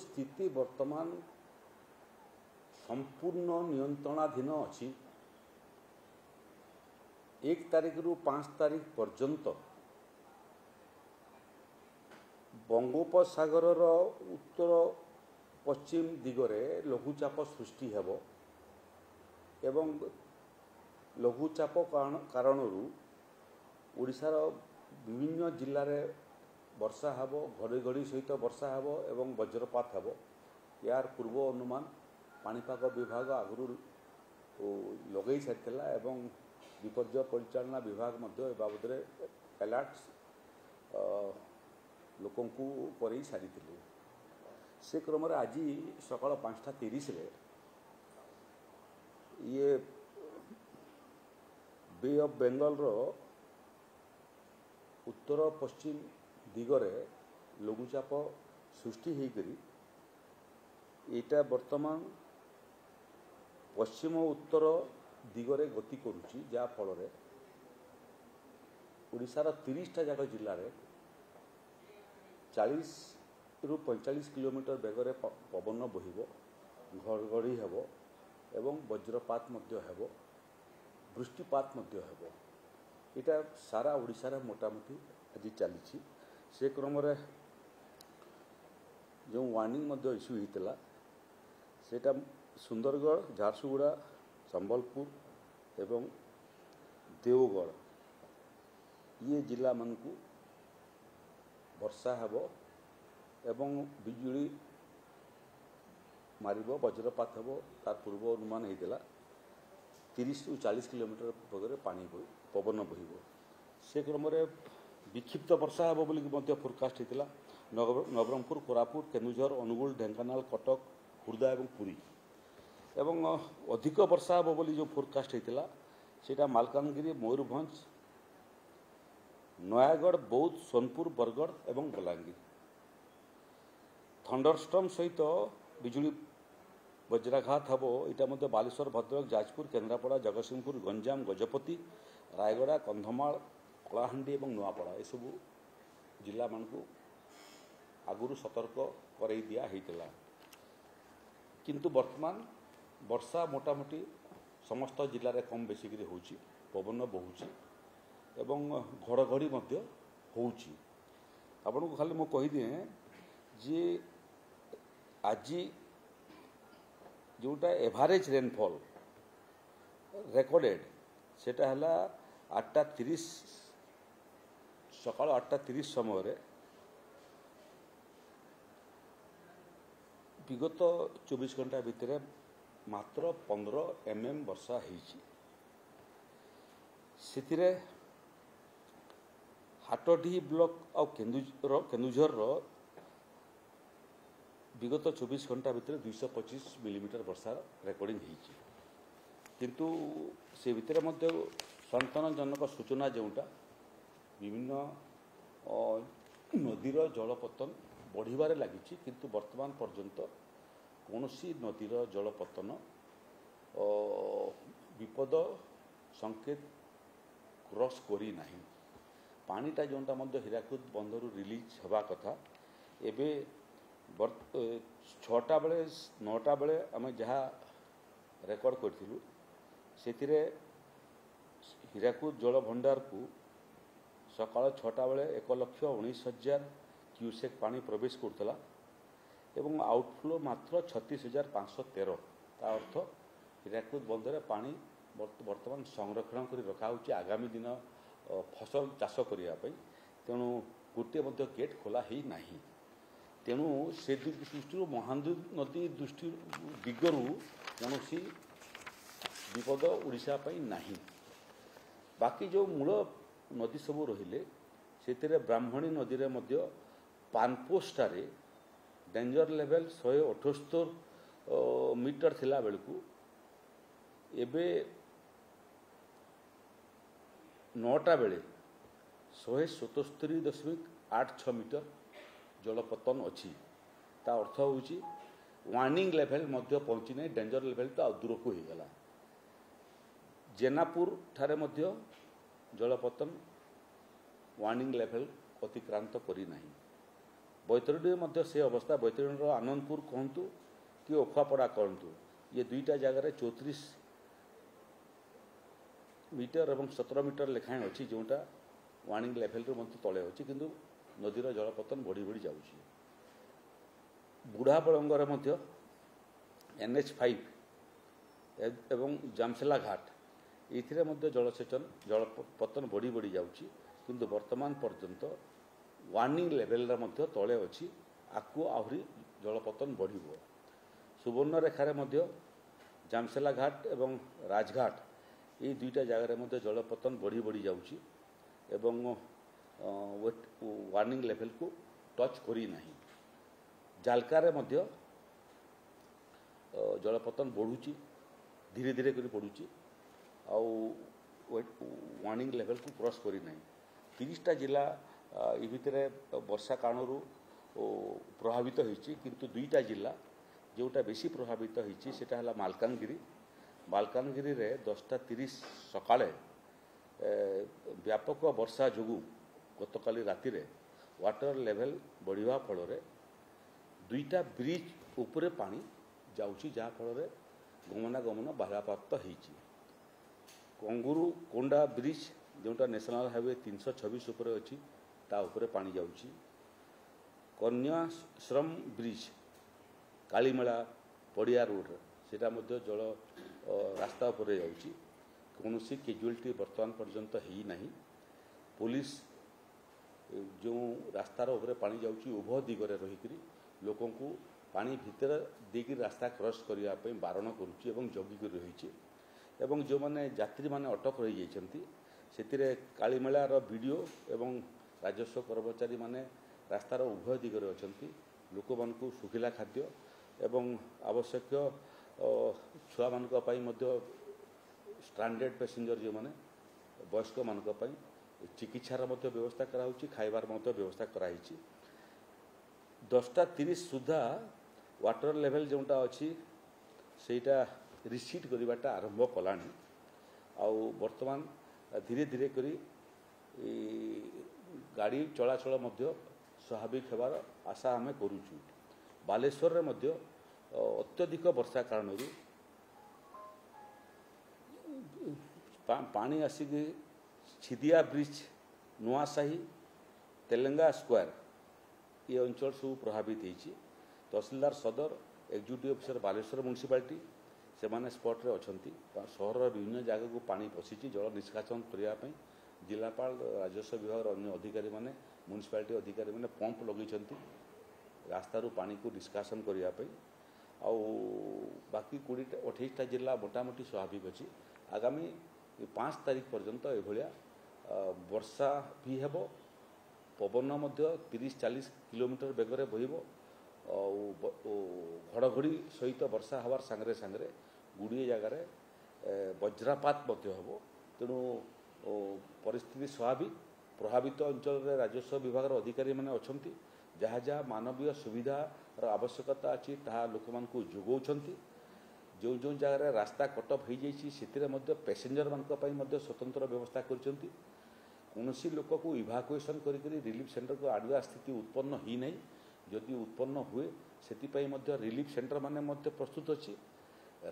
स्थिति वर्तमान संपूर्ण नियंत्रणाधीन अच्छी 1 तारिख रु 5 तारिख पर्यंत बंगोपसागर उत्तर पश्चिम दिगरे लघुचाप सृष्टि हेब एवं लघुचाप कारण ओडिशार विभिन्न जिले में वर्षा हेब घड़ी सहित वर्षा हेब एवं वज्रपात हेब यार पूर्व अनुमान पाणीपाग विभाग आगु लगे सारी एवं विपर्य परिचालना विभाग मध्य बाबद अलर्ट लोक कर सारी से क्रम आज सकाल 5:30 ये बे ऑफ बेंगल उत्तर पश्चिम दिगरे लघुचाप सृष्टि होकर यहाँ वर्तमान पश्चिम उत्तर दिगरे गति करुच्ची जहाँ फल ओडिशार 30टा जाक जिले में 40 रु 45 किलोमीटर बेगर पवन बहिब घड़घड़ी हेब एवं वज्रपात हेब वृष्टिपात हेब यहाँ सारा ओडिशार मोटामोटी आज चली से क्रम जो वार्निंग इश्यू होता सेटा सुंदरगढ़ झारसुगुड़ा संबलपुर एवं देवगढ़ ये जिला मानकु वर्षा हेब एवं बिजुली मारिब वज्रपात हेब तार पूर्व अनुमान होता 30 रु 40 किलोमीटर बेगर पानी पवन बहिब से क्रम विक्षिप्त वर्षा हेब बोली फोरकास्ट होता नवरंगपुर कोरापुट केन्दुझर अनुगुल ढेंकानाल कटक खुर्दा एवं पुरी एवं अधिक वर्षा हेब बोली जो फोरकास्ट होता सेटा मालकानगिरी मयूरभंज नयागढ़ बौद्ध सोनपुर बरगढ़ एवं बलांगीर थंडरस्टॉर्म सहित बिजुली वज्राघात हेब यहाँ बालेश्वर भद्रक जाजपुर केन्द्रापड़ा जगतसिंहपुर गंजाम गजपति रायगड़ा कंधमाल कलाहांडी एवं नुआपड़ा ये सब जिला मानकु आगुरी सतर्क कराई दिया होता किंतु वर्तमान वर्षा मोटामोटी समस्त जिले में कम बेसिक होची पवन बहुची एवं घड़घड़ी होची आपन को खाली मु कहीदिए जे आज जोटा एवरेज रेनफॉल रेकॉर्डेड सेटा हला 8:30 सकाल 8:30 समय विगत 24 घंटा भितर मात्र 15 mm वर्षा होती से हाटडी ब्लॉक आ केन्दुझर विगत 24 घंटा भितर 225 मिलीमीटर वर्षा रेकर्डिंग होती किंतु से भितर सन्तानजनक सूचना जोटा विभिन्न नदीर जलपतन बढ़िबारे लगी किंतु वर्तमान पर्यंत कौनसी नदीर जलपतन विपद संकेत क्रॉस करी नहीं पानीटा जोटा हीराकुद बंधर रिलीज हवा कथा एबे 6टा बेले 9टा बेले आम जहाँ रेकर्ड करूँ से हीराकुद जल भंडार को सकाल 6टा बेले 1,19,000 क्यूसेक पानी प्रवेश करता एवं आउटफ्लो मात्र 36,513 ता अर्थ हीराकुद बंधरे पानी वर्तमान संरक्षण कर रखा आगामी दिन फसल चाष करने तेणु गोटे गेट खोला ही नहीं तेणु से दृष्टि महानदी नदी दृष्टि दिगरु कौन विपद ओडिशा नहीं बाकी जो मूल नदी सब रहिले से ब्राह्मणी नदी में पानपोस्टारे डेंजर लेवल 178 मीटर थिला बेलू एबे 9टा बेले 177.86 मीटर जलपतन अच्छी ता अर्थ होची वार्निंग लेवल पहुँची नहीं डेंजर लेवल तो दूर को ही गला जेनापुर ठारे जलपतन वार्निंग लेवल अतिक्रांत करी नहीं बैतरणी में से अवस्था बैतरणीर आनंदपुर कहतु कि ओखुआपड़ा कहतु ये दुईटा जगार 34 मीटर और 17 मीटर लेखाएं अच्छी जोटा वार्निंग लेवल रू मत तले अच्छी किंतु नदीर जलपतन बढ़ी बढ़ी जाऊँगी बुढ़ा बलंगर NH5 एवं जामसेला घाट ये जलसेचन जलपतन बढ़ी बढ़ी जाऊँगी किंतु वर्तमान पर्यंत वार्निंग लेवल तले अच्छी आकु आहरी जलपतन बढ़ सुवर्णरेखार जामसेला घाट एवं राजघाट ये दुईटा जगार जलपतन बढ़ी बढ़ी जाऊँगी एवं वार्निंग लेवल को टच करी नहीं जालकार जलपतन बढ़ुची धीरे धीरे कर बढ़ुची वार्निंग लेवल को क्रॉस करी नहीं 30टा जिला ये भितर वर्षा कारण प्रभावित होती किंतु दुईटा जिला जोटा बेसी प्रभावित होती सेटा है मालकानगिरी मालकानगिरी रे 10:30 सकाळे व्यापक वर्षा जोगु गतकाली राति रे वाटर लेवल बढ़िया फल दुईटा ब्रिज उपरे पानी जाउची जहाँ फल गमनागमन बाधाप्राप्त होती कंगुरु कोंडा ब्रिज जोटा नेशनल हाईवे 326 उपरे अच्छी ता उपरे पानी जाउची कन्याश्रम ब्रिज कालीमेला पड़िया रोड सेटा मध्य जल रास्ता उपरे जाउची कौनसी कैजुअलिटी वर्तमान पर्यंत है नहीं पुलिस जो रास्तार उपरे पानी जाउची उभय दिगरे रहीकरी लोकों को पानी भितर देकी रास्ता क्रॉस करने बारण करुच्ची एवं जगिक रही एवं जो माने यात्री माने अटक रही जाइछंती सेतिरे कालीमेलार वीडियो एवं राजस्व कर्मचारी माने रास्तार उभय दिगरे अछंती लोक मानकु सुखिला खाद्य एवं आवश्यक छुआ मानक पई मध्य स्ट्रांडेड पैसेंजर जो माने वयस्क मानक पई चिकित्सार मध्य व्यवस्था कराउची खाइबार मध्य व्यवस्था कराइची 10:30 सुधा वाटर लेवल जोटा अच्छी सेटा रिसीड करवाटा आरंभ कलानी आउ वर्तमान धीरे धीरे करी गाड़ी चलाचल मध्य स्वाभाविक होबार आशा आम करुचु बालेश्वर रे मध्य अत्यधिक वर्षा कारण पानी आसिक छिदिया ब्रिज नुआसाही तेलंगा स्क्वायर ये अंचल सब प्रभावित होती तहसीलदार सदर एक्जिक्यूटिव अफिसर बालेश्वर म्युनिसिपालिटी से माने स्पॉट रे अछंती सहर विभिन्न जगह को पानी पशिची जल निष्कासन करने जिलापाल राजस्व विभाग अन्य अधिकारी माने म्युनिसिपालिटी अधिकारी माने पंप लगे रास्तारू पानी को निष्कासन करने बाकी 28टा जिला मोटामोटी स्वाभाविक अच्छी आगामी 5 तारीख पर्यंत एभलिया वर्षा भी हेबो पवन 30-40 किलोमीटर बेगर बहिबो घड़घड़ी सहित वर्षा हवार सांगरे सांगरे गुड़िए जगार वज्रपात हेबो तेणु परिस्थिति स्वाभाविक प्रभावित अंचल राजस्व विभाग अधिकारी माने अछंती जहाँ जहाँ मानवीय सुविधार आवश्यकता अच्छी ताहा लोक मानकु जोगौछंती जो जो जगह रास्ता कटअप हो जाइए पैसेंजर मान स्वतंत्र व्यवस्था करछंती कौनसी लोक को इभाकुएसन करी रिलीफ सेंटर को आड़ुआ स्थिति उत्पन्न ही नहीं जदि उत्पन्न हुए से रिलीफ सेंटर माने प्रस्तुत अच्छी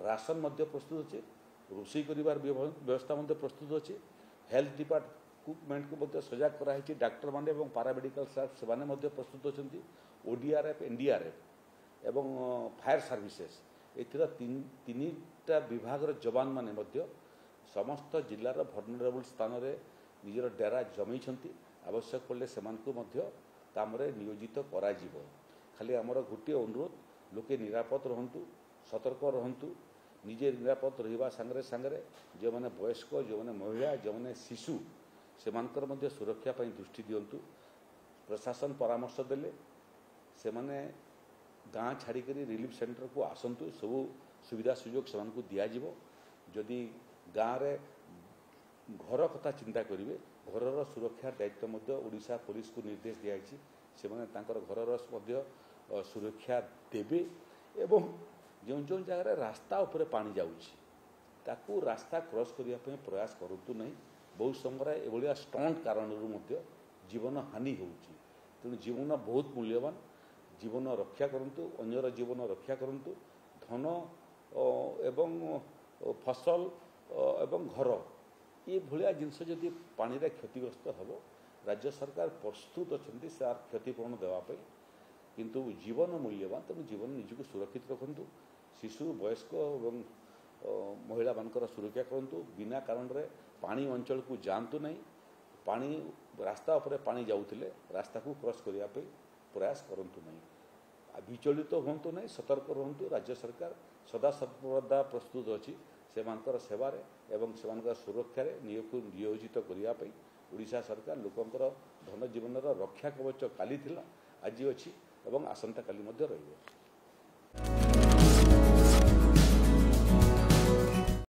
राशन प्रस्तुत अच्छे रोषे कर व्यवस्था प्रस्तुत अच्छे हेल्थ डिपार्टमेंट को सजग कराई डाक्टर माने पारामेडिकल स्टाफ से प्रस्तुत अच्छा ओडीआरएफ एनडीआरएफ एवं फायर सर्विसेस एथिर तीनटा विभाग जवान माने समस्त जिलार भर्नरेबल स्थान रे निजर डेरा जमैछंती आवश्यक पड़े से काम नियोजित करा खाली आमर गोटे अनुरोध लोके निरापद रहंतु सतर्क रहंतु निजे निरापद रहिबा सांगरे सांगरे जो माने वयस्क जो माने महिला जो माने शिशु से सुरक्षा पई दृष्टि दियंतु प्रशासन परामर्श देले से माने गाँ छाड़िक रिलीफ सेंटर को आसतु सब सुविधा सुजोग से दिज्व जदि गाँव रे घर कथा चिंता करेंगे घर सुरक्षा दायित्व ओडिशा पुलिस को निर्देश दिखाई से घर सुरक्षा देवे एवं जो जो जगह रास्ता उपरे पानी जाऊँगी ताकू रास्ता क्रॉस करने प्रयास करूँ नहीं बहुत समय एभलिया स्टंट कारण जीवन हानि होउची ତେଣୁ ଜୀବନ ବହୁତ ମୂଲ୍ୟବାନ। ଜୀବନ ରକ୍ଷା କରନ୍ତୁ, ଅନ୍ୟର ଜୀବନ ରକ୍ଷା କରନ୍ତୁ। ଧନ ଏବଂ ଫସଲ ଏବଂ ଘର ଏଭଳିଆ ଜିନିଷ ଯଦି ପାଣିରେ କ୍ଷତିଗ୍ରସ୍ତ ହେବ, ରାଜ୍ୟ ସରକାର ପ୍ରସ୍ତୁତ ଅଛନ୍ତି ତାର କ୍ଷତିପୂରଣ ଦେବା ପାଇଁ। କିନ୍ତୁ ଜୀବନ ମୂଲ୍ୟବାନ, ତେଣୁ ଜୀବନ ନିଜକୁ ସୁରକ୍ଷିତ ରଖନ୍ତୁ। ଶିଶୁ, ବୟସ୍କ ଏବଂ ମହିଳାମାନଙ୍କର ସୁରକ୍ଷା କରନ୍ତୁ। ବିନା କାରଣରେ ପାଣି ଅଞ୍ଚଳକୁ ଯାଆନ୍ତୁ ନାହିଁ। ପାଣି ରାସ୍ତା ଉପରେ ପାଣି ଯାଉଥିଲେ ରାସ୍ତାକୁ କ୍ରସ୍ କରିବା ପାଇଁ ପ୍ରୟାସ କରନ୍ତୁ ନାହିଁ। ବିଚଳିତ ହୁଅନ୍ତୁ ନାହିଁ, ସତର୍କ ରୁହନ୍ତୁ। ରାଜ୍ୟ ସରକାର ସଦାସର୍ବଦା ପ୍ରସ୍ତୁତ ଅଛି ସେମାନଙ୍କର ସେବାରେ ଏବଂ ସେମାନଙ୍କର ସୁରକ୍ଷାରେ ନିଜକୁ ନିୟୋଜିତ କରିବା ପାଇଁ। ଓଡ଼ିଶା ସରକାର ଲୋକଙ୍କର ଧନ ଜୀବନର ରକ୍ଷା କବଚ କାଲି ଥିଲା, ଆଜି ଅଛି ଏବଂ ଆସନ୍ତାକାଲି ମଧ୍ୟ ରହିବ।